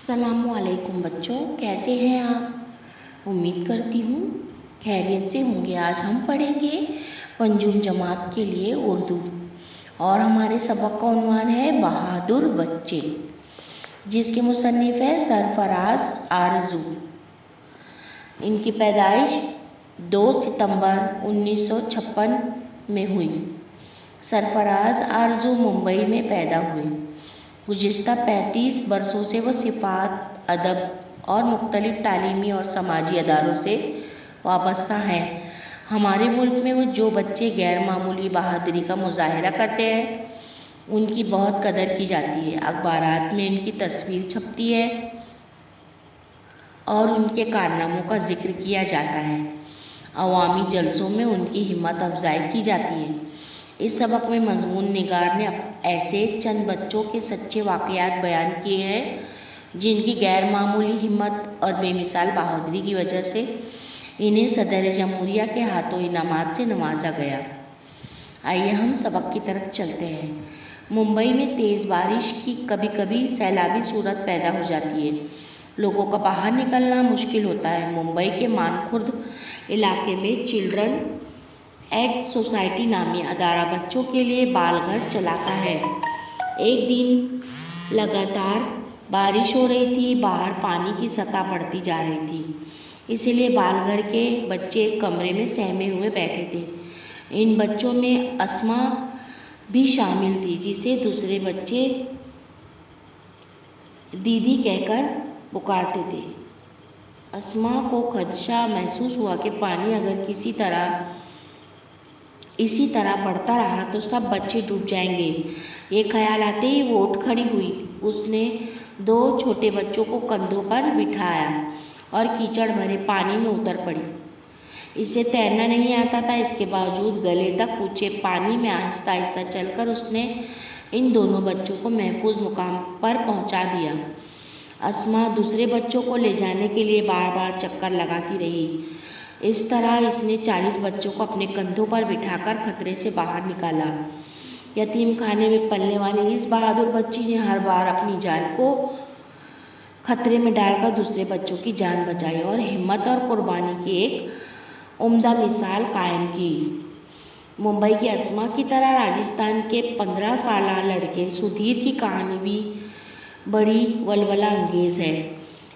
अस्सलामुअलैकुम बच्चों, कैसे हैं आप। उम्मीद करती हूँ खैरियत से होंगे। आज हम पढ़ेंगे पंजुम जमात के लिए उर्दू और हमारे सबक का उन्वान है बहादुर बच्चे, जिसके मुसन्निफ है सरफराज आरजू। इनकी पैदाइश 2 सितंबर 1956 में हुई। सरफराज आरजू मुंबई में पैदा हुए। गुज़िश्ता 35 बरसों से वो सिफ़ात, अदब और मुख्तलिफ़ तालीमी और समाजी अदारों से वाबस्ता हैं। हमारे मुल्क में वो जो बच्चे गैर मामूली बहादुरी का मुजाहरा करते हैं, उनकी बहुत कदर की जाती है। अखबारात में इनकी तस्वीर छपती है और उनके कारनामों का जिक्र किया जाता है। अवामी जलसों में उनकी हिम्मत अफजाई की जाती है। इस सबक में मजमून निगार ने ऐसे चंद बच्चों के सच्चे वाक़यात बयान किए हैं जिनकी गैर मामूली हिम्मत और बेमिसाल बहादुरी की वजह से इन्हें सदर जमहूरिया के हाथों इनामात से नवाजा गया। आइए हम सबक की तरफ चलते हैं। मुंबई में तेज़ बारिश की कभी कभी सैलाबी सूरत पैदा हो जाती है। लोगों का बाहर निकलना मुश्किल होता है। मुंबई के मानखुर्द इलाके में चिल्ड्रन एड सोसाइटी नामी अदारा बच्चों के लिए बालघर चलाता है। एक दिन लगातार बारिश हो रही थी। बाहर पानी की सतह बढ़ती जा रही थी, इसलिए बालघर के बच्चे एक कमरे में सहमे हुए बैठे थे। इन बच्चों में अस्मा भी शामिल थी, जिसे दूसरे बच्चे दीदी कहकर पुकारते थे। अस्मा को खदशा महसूस हुआ कि पानी अगर इसी तरह बढ़ता रहा तो सब बच्चे डूब जाएंगे। ये ख्याल आते ही वो उठ खड़ी हुई। उसने 2 छोटे बच्चों को कंधों पर बिठाया और कीचड़ भरे पानी में उतर पड़ी। इसे तैरना नहीं आता था, इसके बावजूद गले तक ऊंचे पानी में आहिस्ता आहिस्ता चलकर उसने इन दोनों बच्चों को महफूज मुकाम पर पहुंचा दिया। अस्मा दूसरे बच्चों को ले जाने के लिए बार बार चक्कर लगाती रही। इस तरह इसने 40 बच्चों को अपने कंधों पर बिठाकर खतरे से बाहर निकाला। यतीम खाने में पलने वाली इस बहादुर बच्ची ने हर बार अपनी जान को खतरे में डालकर दूसरे बच्चों की जान बचाई और हिम्मत और कुर्बानी की एक उम्दा मिसाल कायम की। मुंबई की अस्मा की तरह राजस्थान के 15 साला लड़के सुधीर की कहानी भी बड़ी वलवला अंगेज है।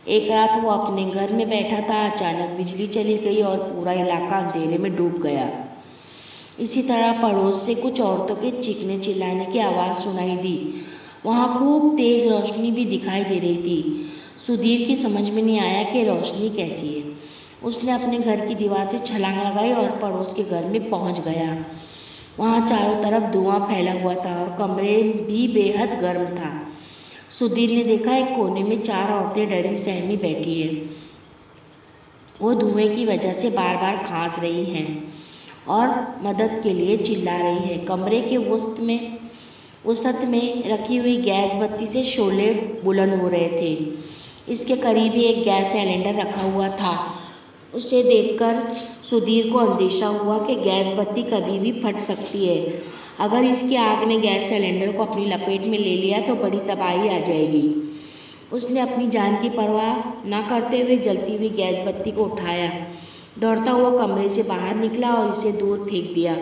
एक रात वो अपने घर में बैठा था। अचानक बिजली चली गई और पूरा इलाका अंधेरे में डूब गया। इसी तरह पड़ोस से कुछ औरतों के चीखने चिल्लाने की आवाज़ सुनाई दी। वहाँ खूब तेज़ रोशनी भी दिखाई दे रही थी। सुधीर की समझ में नहीं आया कि रोशनी कैसी है। उसने अपने घर की दीवार से छलांग लगाई और पड़ोस के घर में पहुँच गया। वहाँ चारों तरफ धुआं फैला हुआ था और कमरे भी बेहद गर्म था। सुधीर ने देखा एक कोने में 4 औरतें डरी सहमी बैठी है। वो धुएं की वजह से बार बार खांस रही हैं और मदद के लिए चिल्ला रही है। कमरे के वसत में रखी हुई गैस बत्ती से शोले बुलंद हो रहे थे। इसके करीब ही एक गैस सिलेंडर रखा हुआ था। उसे देखकर सुधीर को अंदेशा हुआ कि गैस बत्ती कभी भी फट सकती है। अगर इसकी आग ने गैस सिलेंडर को अपनी लपेट में ले लिया तो बड़ी तबाही आ जाएगी। उसने अपनी जान की परवाह न करते हुए जलती हुई गैस बत्ती को उठाया, दौड़ता हुआ कमरे से बाहर निकला और इसे दूर फेंक दिया।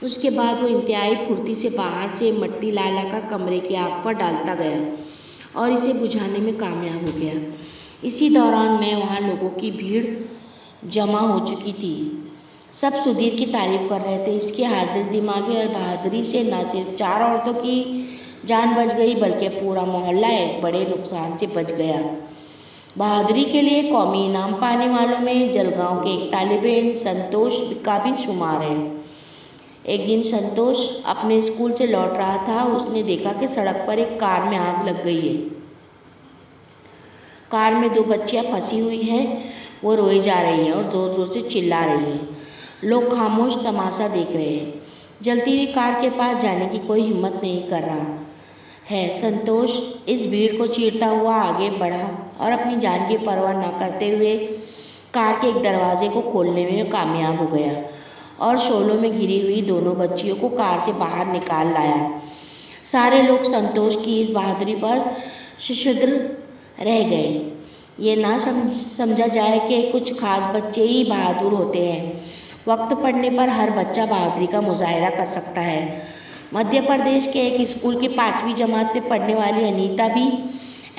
उसके बाद वो इंतहाई फुर्ती से बाहर से मट्टी ला लाकर कमरे की आग पर डालता गया और इसे बुझाने में कामयाब हो गया। इसी दौरान वहाँ लोगों की भीड़ जमा हो चुकी थी। सब सुधीर की तारीफ कर रहे थे। इसकी हाजिर दिमागी और बहादुरी से न सिर्फ 4 औरतों की जान बच गई, बल्कि पूरा मोहल्ला एक बड़े नुकसान से बच गया। बहादुरी के लिए कौमी इनाम पाने वालों में जलगांव के एक तालिब इल्म संतोष का भी शुमार है। एक दिन संतोष अपने स्कूल से लौट रहा था। उसने देखा कि सड़क पर एक कार में आग लग गई है। कार में 2 बच्चियां फंसी हुई हैं। वो रोई जा रही हैं और जोर जोर से चिल्ला रही हैं। लोग खामोश तमाशा देख रहे हैं। जलती हुई कार के पास जाने की कोई हिम्मत नहीं कर रहा है। संतोष इस भीड़ को चीरता हुआ आगे बढ़ा और अपनी जान की परवाह न करते हुए कार के एक दरवाजे को खोलने में कामयाब हो गया और शोलों में घिरी हुई दोनों बच्चियों को कार से बाहर निकाल लाया। सारे लोग संतोष की इस बहादुरी पर सशद्र रह गए। ये ना समझा जाए कि कुछ खास बच्चे ही बहादुर होते हैं। वक्त पड़ने पर हर बच्चा बहादुरी का मुजाहरा कर सकता है। मध्य प्रदेश के एक स्कूल की 5वीं जमात में पढ़ने वाली अनीता भी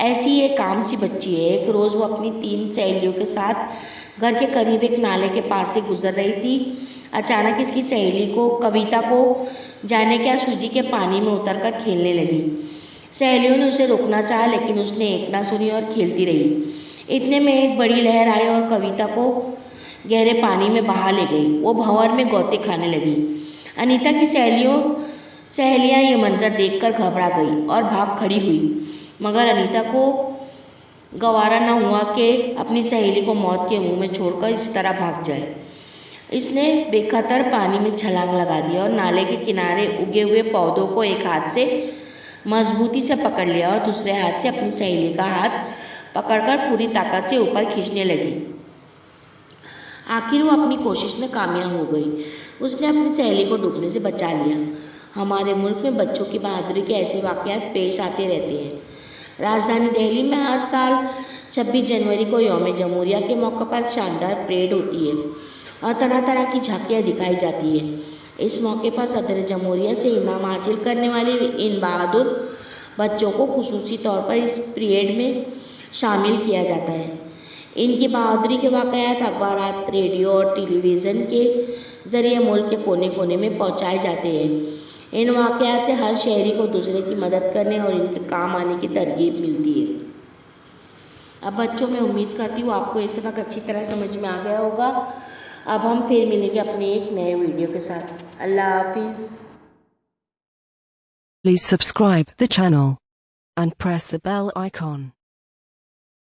ऐसी एक आम सी बच्ची है। एक रोज़ वो अपनी 3 सहेलियों के साथ घर के करीब एक नाले के पास से गुजर रही थी। अचानक इसकी सहेली को कविता को जाने क्या सूजी के पानी में उतरकर खेलने लगी। सहेलियों ने उसे रोकना चाहा, लेकिन उसने एक ना सुनी और खेलती रही। इतने में एक बड़ी लहर आई और कविता को गहरे पानी में बहा ले गई। वो भंवर में गोते खाने लगी। अनीता की सहेलियां ये मंजर देखकर घबरा गई और भाग खड़ी हुई, मगर अनीता को गवारा न हुआ कि अपनी सहेली को मौत के मुंह में छोड़कर इस तरह भाग जाए। इसने बेखतर पानी में छलांग लगा दी और नाले के किनारे उगे हुए पौधों को एक हाथ से मजबूती से पकड़ लिया और दूसरे हाथ से अपनी सहेली का हाथ पकड़कर पूरी ताकत से ऊपर खींचने लगी। आखिर वो अपनी कोशिश में कामयाब हो गई। उसने अपनी सहेली को डूबने से बचा लिया। हमारे मुल्क में बच्चों की बहादुरी के ऐसे वाकयात पेश आते रहते हैं। राजधानी दिल्ली में हर साल 26 जनवरी को यौम जमहूरिया के मौके पर शानदार परेड होती है और तरह तरह की झांकियाँ दिखाई जाती है। इस मौके पर सदर जमहूरिया से इनाम हासिल करने वाले इन बहादुर बच्चों को खुसूसी तौर पर इस परेड में शामिल किया जाता है। इनकी बहादुरी के वाकयात अखबारात, रेडियो और टेलीविज़न के जरिए मुल्क के कोने कोने में पहुंचाए जाते हैं। इन वाकयात से हर शहरी को दूसरे की मदद करने और इनके काम आने की तरगीब मिलती है। अब बच्चों, मैं उम्मीद करती हूँ आपको ये सबक अच्छी तरह समझ में आ गया होगा। अब हम फिर मिलेंगे अपने एक नए वीडियो के साथ। अल्लाह हाफिज़। Please subscribe the channel and press the bell icon.